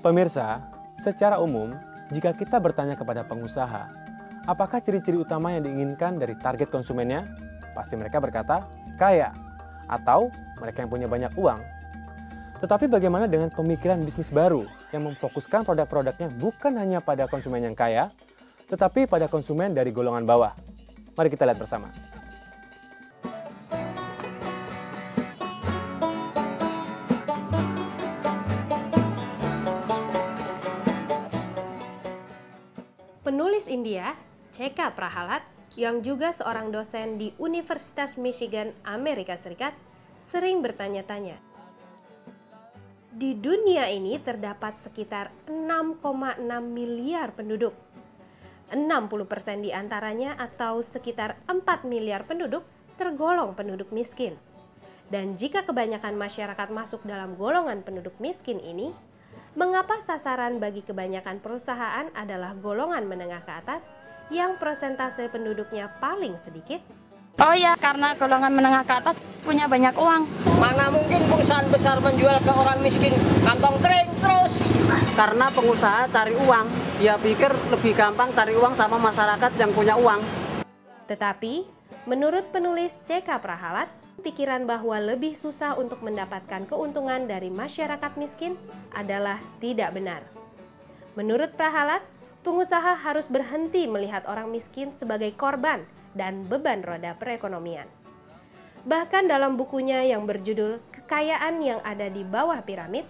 Pemirsa, secara umum, jika kita bertanya kepada pengusaha, apakah ciri-ciri utama yang diinginkan dari target konsumennya? Pasti mereka berkata, kaya, atau mereka yang punya banyak uang. Tetapi bagaimana dengan pemikiran bisnis baru yang memfokuskan produk-produknya bukan hanya pada konsumen yang kaya, tetapi pada konsumen dari golongan bawah? Mari kita lihat bersama. Penulis India, C.K. Prahalad, yang juga seorang dosen di Universitas Michigan, Amerika Serikat, sering bertanya-tanya. Di dunia ini terdapat sekitar 6,6 miliar penduduk. 60% diantaranya atau sekitar 4 miliar penduduk tergolong penduduk miskin. Dan jika kebanyakan masyarakat masuk dalam golongan penduduk miskin ini, mengapa sasaran bagi kebanyakan perusahaan adalah golongan menengah ke atas yang persentase penduduknya paling sedikit? Oh ya, karena golongan menengah ke atas punya banyak uang. Mana mungkin perusahaan besar menjual ke orang miskin kantong kering terus? Karena pengusaha cari uang, dia pikir lebih gampang cari uang sama masyarakat yang punya uang. Tetapi, menurut penulis C.K. Prahalad, pikiran bahwa lebih susah untuk mendapatkan keuntungan dari masyarakat miskin adalah tidak benar. Menurut Prahalad, pengusaha harus berhenti melihat orang miskin sebagai korban dan beban roda perekonomian. Bahkan dalam bukunya yang berjudul Kekayaan yang Ada di Bawah Piramid,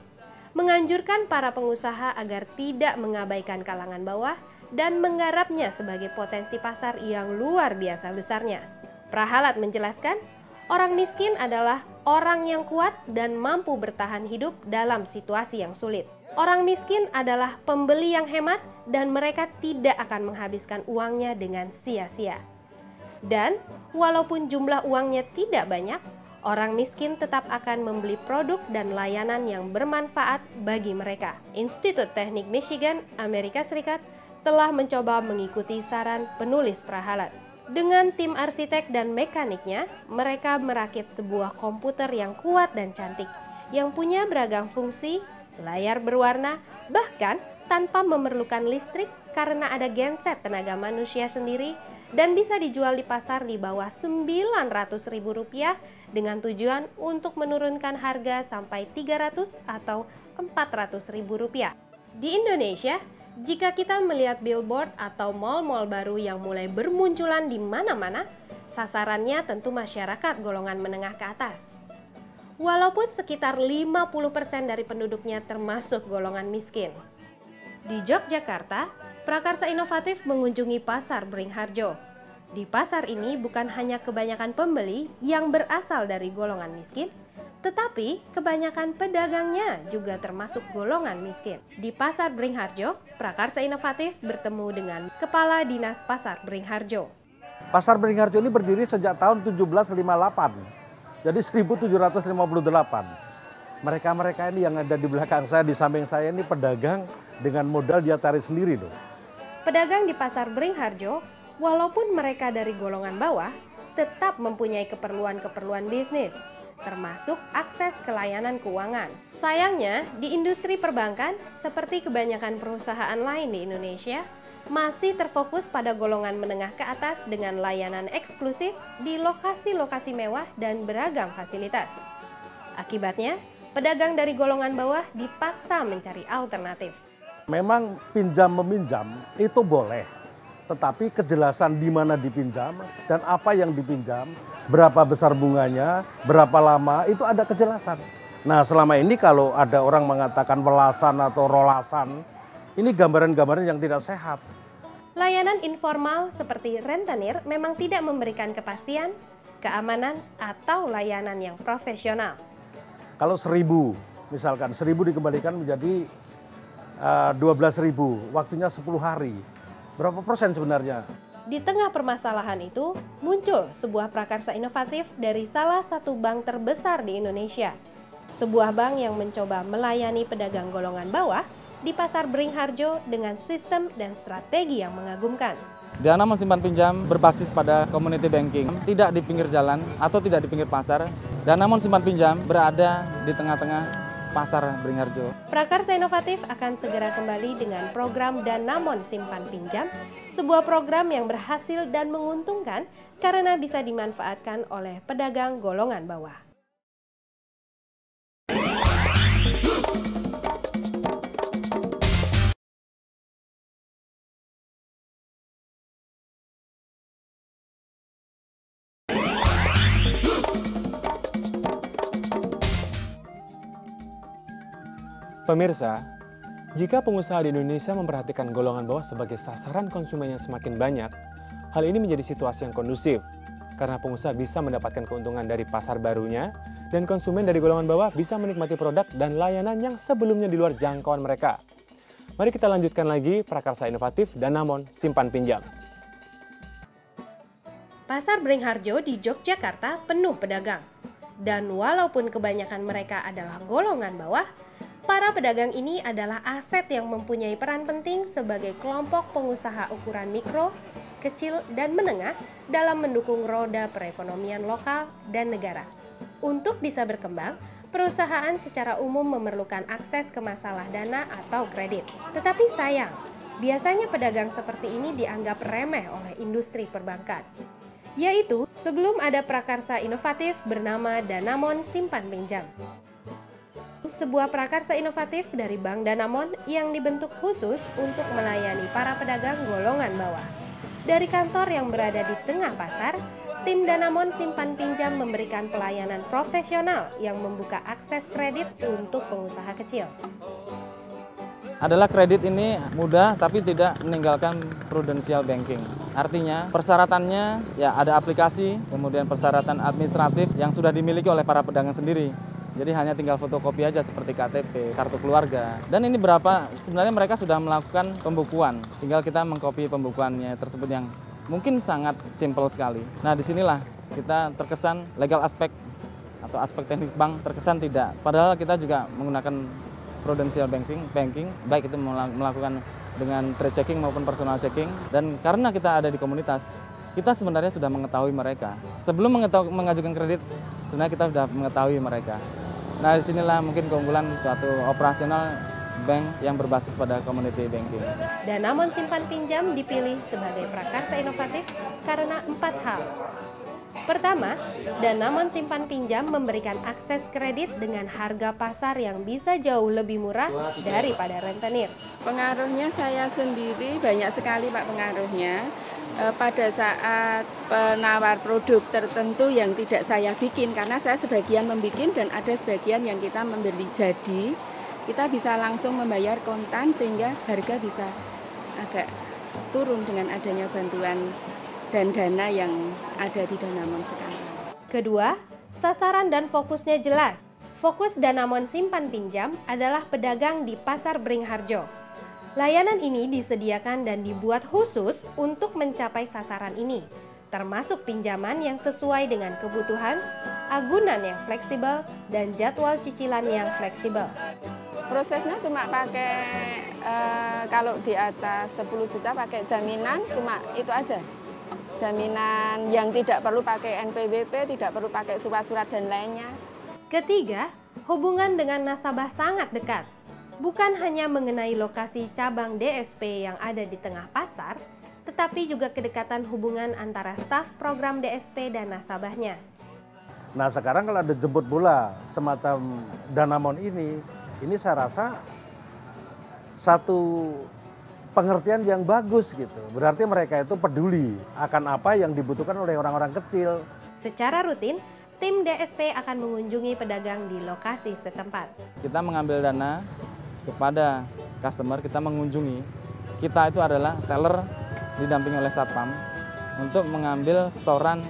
menganjurkan para pengusaha agar tidak mengabaikan kalangan bawah dan menggarapnya sebagai potensi pasar yang luar biasa besarnya. Prahalad menjelaskan, orang miskin adalah orang yang kuat dan mampu bertahan hidup dalam situasi yang sulit. Orang miskin adalah pembeli yang hemat dan mereka tidak akan menghabiskan uangnya dengan sia-sia. Dan walaupun jumlah uangnya tidak banyak, orang miskin tetap akan membeli produk dan layanan yang bermanfaat bagi mereka. Institut Teknik Michigan, Amerika Serikat telah mencoba mengikuti saran penulis Prahalad. Dengan tim arsitek dan mekaniknya, mereka merakit sebuah komputer yang kuat dan cantik, yang punya beragam fungsi, layar berwarna, bahkan tanpa memerlukan listrik karena ada genset tenaga manusia sendiri, dan bisa dijual di pasar di bawah Rp900.000 dengan tujuan untuk menurunkan harga sampai Rp300 atau Rp400.000. Di Indonesia, jika kita melihat billboard atau mal-mal baru yang mulai bermunculan di mana-mana, sasarannya tentu masyarakat golongan menengah ke atas. Walaupun sekitar 50% dari penduduknya termasuk golongan miskin. Di Yogyakarta, prakarsa inovatif mengunjungi pasar Beringharjo. Di pasar ini bukan hanya kebanyakan pembeli yang berasal dari golongan miskin, tetapi kebanyakan pedagangnya juga termasuk golongan miskin. Di pasar Beringharjo, prakarsa inovatif bertemu dengan Kepala Dinas Pasar Beringharjo. Pasar Beringharjo ini berdiri sejak tahun 1758, jadi 1758. Mereka-mereka ini yang ada di belakang saya, di samping saya ini pedagang dengan modal dia cari sendiri loh. Pedagang di pasar Beringharjo, walaupun mereka dari golongan bawah, tetap mempunyai keperluan-keperluan bisnis, termasuk akses ke layanan keuangan. Sayangnya, di industri perbankan, seperti kebanyakan perusahaan lain di Indonesia, masih terfokus pada golongan menengah ke atas dengan layanan eksklusif di lokasi-lokasi mewah dan beragam fasilitas. Akibatnya, pedagang dari golongan bawah dipaksa mencari alternatif. Memang pinjam-meminjam itu boleh, tetapi kejelasan di mana dipinjam dan apa yang dipinjam, berapa besar bunganya, berapa lama, itu ada kejelasan. Nah, selama ini kalau ada orang mengatakan welasan atau rolasan, ini gambaran-gambaran yang tidak sehat. Layanan informal seperti rentenir memang tidak memberikan kepastian, keamanan, atau layanan yang profesional. Kalau 1.000, misalkan 1.000 dikembalikan menjadi 12.000, waktunya 10 hari. Berapa persen sebenarnya? Di tengah permasalahan itu, muncul sebuah prakarsa inovatif dari salah satu bank terbesar di Indonesia. Sebuah bank yang mencoba melayani pedagang golongan bawah di pasar Beringharjo dengan sistem dan strategi yang mengagumkan. Dana simpan pinjam berbasis pada community banking, tidak di pinggir jalan atau tidak di pinggir pasar. Dana simpan pinjam berada di tengah-tengah pasar Beringharjo. Prakarsa Inovatif akan segera kembali dengan program Danamon Simpan Pinjam, sebuah program yang berhasil dan menguntungkan karena bisa dimanfaatkan oleh pedagang golongan bawah. Pemirsa, jika pengusaha di Indonesia memperhatikan golongan bawah sebagai sasaran konsumen yang semakin banyak, hal ini menjadi situasi yang kondusif karena pengusaha bisa mendapatkan keuntungan dari pasar barunya dan konsumen dari golongan bawah bisa menikmati produk dan layanan yang sebelumnya di luar jangkauan mereka. Mari kita lanjutkan lagi Prakarsa Inovatif Danamon Simpan Pinjam. Pasar Beringharjo di Yogyakarta penuh pedagang. Dan walaupun kebanyakan mereka adalah golongan bawah, para pedagang ini adalah aset yang mempunyai peran penting sebagai kelompok pengusaha ukuran mikro, kecil, dan menengah dalam mendukung roda perekonomian lokal dan negara. Untuk bisa berkembang, perusahaan secara umum memerlukan akses ke masalah dana atau kredit. Tetapi sayang, biasanya pedagang seperti ini dianggap remeh oleh industri perbankan. Yaitu sebelum ada prakarsa inovatif bernama Danamon Simpan Pinjam. Sebuah prakarsa inovatif dari Bank Danamon yang dibentuk khusus untuk melayani para pedagang golongan bawah. Dari kantor yang berada di tengah pasar, tim Danamon Simpan Pinjam memberikan pelayanan profesional yang membuka akses kredit untuk pengusaha kecil. Adalah kredit ini mudah tapi tidak meninggalkan prudential banking. Artinya persyaratannya ya ada aplikasi, kemudian persyaratan administratif yang sudah dimiliki oleh para pedagang sendiri. Jadi hanya tinggal fotokopi aja seperti KTP, kartu keluarga. Dan ini sebenarnya mereka sudah melakukan pembukuan. Tinggal kita mengcopy pembukuannya tersebut yang mungkin sangat simple sekali. Nah disinilah kita terkesan legal aspek atau aspek teknis bank terkesan tidak. Padahal kita juga menggunakan prudential banking, baik itu melakukan dengan trade checking maupun personal checking. Dan karena kita ada di komunitas, kita sebenarnya sudah mengetahui mereka. Sebelum mengajukan kredit, sebenarnya kita sudah mengetahui mereka. Nah, disinilah mungkin keunggulan suatu operasional bank yang berbasis pada community banking. Danamon Simpan Pinjam dipilih sebagai prakarsa inovatif karena 4 hal. Pertama, Danamon Simpan Pinjam memberikan akses kredit dengan harga pasar yang bisa jauh lebih murah daripada rentenir. Pengaruhnya saya sendiri banyak sekali Pak pengaruhnya. Pada saat penawar produk tertentu yang tidak saya bikin, karena saya sebagian membikin dan ada sebagian yang kita membeli jadi, kita bisa langsung membayar kontan sehingga harga bisa agak turun dengan adanya bantuan dan dana yang ada di Danamon sekarang. Kedua, sasaran dan fokusnya jelas. Fokus Danamon Simpan Pinjam adalah pedagang di Pasar Beringharjo. Layanan ini disediakan dan dibuat khusus untuk mencapai sasaran ini, termasuk pinjaman yang sesuai dengan kebutuhan, agunan yang fleksibel, dan jadwal cicilan yang fleksibel. Prosesnya cuma pakai, kalau di atas 10 juta pakai jaminan, cuma itu aja. Jaminan yang tidak perlu pakai NPWP, tidak perlu pakai surat-surat dan lainnya. Ketiga, hubungan dengan nasabah sangat dekat. Bukan hanya mengenai lokasi cabang DSP yang ada di tengah pasar, tetapi juga kedekatan hubungan antara staf program DSP dan nasabahnya. Nah sekarang kalau ada jemput bola semacam Danamon ini saya rasa satu pengertian yang bagus gitu. Berarti mereka itu peduli akan apa yang dibutuhkan oleh orang-orang kecil. Secara rutin, tim DSP akan mengunjungi pedagang di lokasi setempat. Kita mengambil dana kepada customer, kita mengunjungi. Kita itu adalah teller didampingi oleh Satpam untuk mengambil setoran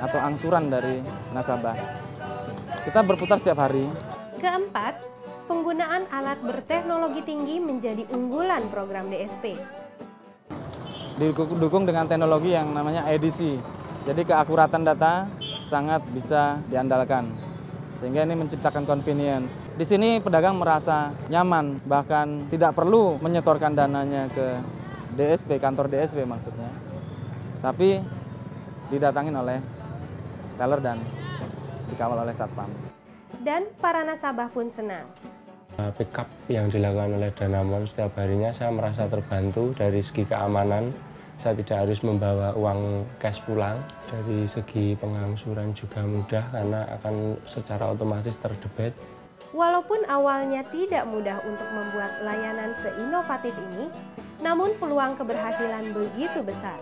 atau angsuran dari nasabah. Kita berputar setiap hari. Keempat, penggunaan alat berteknologi tinggi menjadi unggulan program DSP. Didukung dengan teknologi yang namanya EDC. Jadi keakuratan data sangat bisa diandalkan. Sehingga ini menciptakan convenience. Di sini pedagang merasa nyaman, bahkan tidak perlu menyetorkan dananya ke DSP, kantor DSP maksudnya. Tapi didatangin oleh teller dan dikawal oleh Satpam. Dan para nasabah pun senang. Pick up yang dilakukan oleh Danamon setiap harinya saya merasa terbantu dari segi keamanan. Saya tidak harus membawa uang cash pulang. Dari segi pengangsuran juga mudah karena akan secara otomatis terdebit. Walaupun awalnya tidak mudah untuk membuat layanan seinovatif ini, namun peluang keberhasilan begitu besar.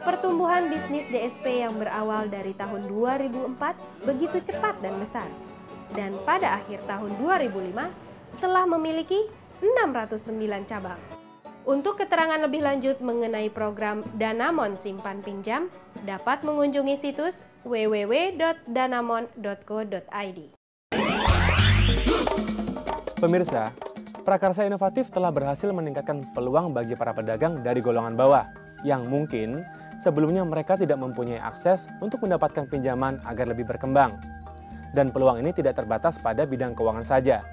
Pertumbuhan bisnis DSP yang berawal dari tahun 2004 begitu cepat dan besar. Dan pada akhir tahun 2005, telah memiliki 609 cabang. Untuk keterangan lebih lanjut mengenai program Danamon Simpan Pinjam, dapat mengunjungi situs www.danamon.co.id. Pemirsa, prakarsa inovatif telah berhasil meningkatkan peluang bagi para pedagang dari golongan bawah, yang mungkin sebelumnya mereka tidak mempunyai akses untuk mendapatkan pinjaman agar lebih berkembang. Dan peluang ini tidak terbatas pada bidang keuangan saja.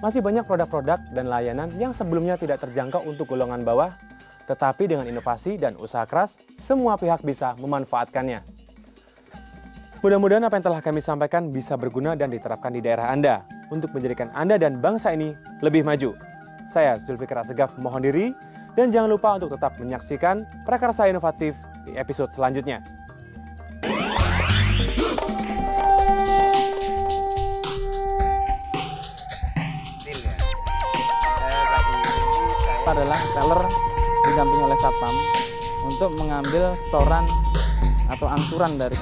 Masih banyak produk-produk dan layanan yang sebelumnya tidak terjangkau untuk golongan bawah, tetapi dengan inovasi dan usaha keras, semua pihak bisa memanfaatkannya. Mudah-mudahan apa yang telah kami sampaikan bisa berguna dan diterapkan di daerah Anda untuk menjadikan Anda dan bangsa ini lebih maju. Saya Zulfikar Assegaf mohon diri, dan jangan lupa untuk tetap menyaksikan Prakarsa Inovatif di episode selanjutnya. Adalah teller didampingi oleh satpam untuk mengambil setoran atau angsuran dari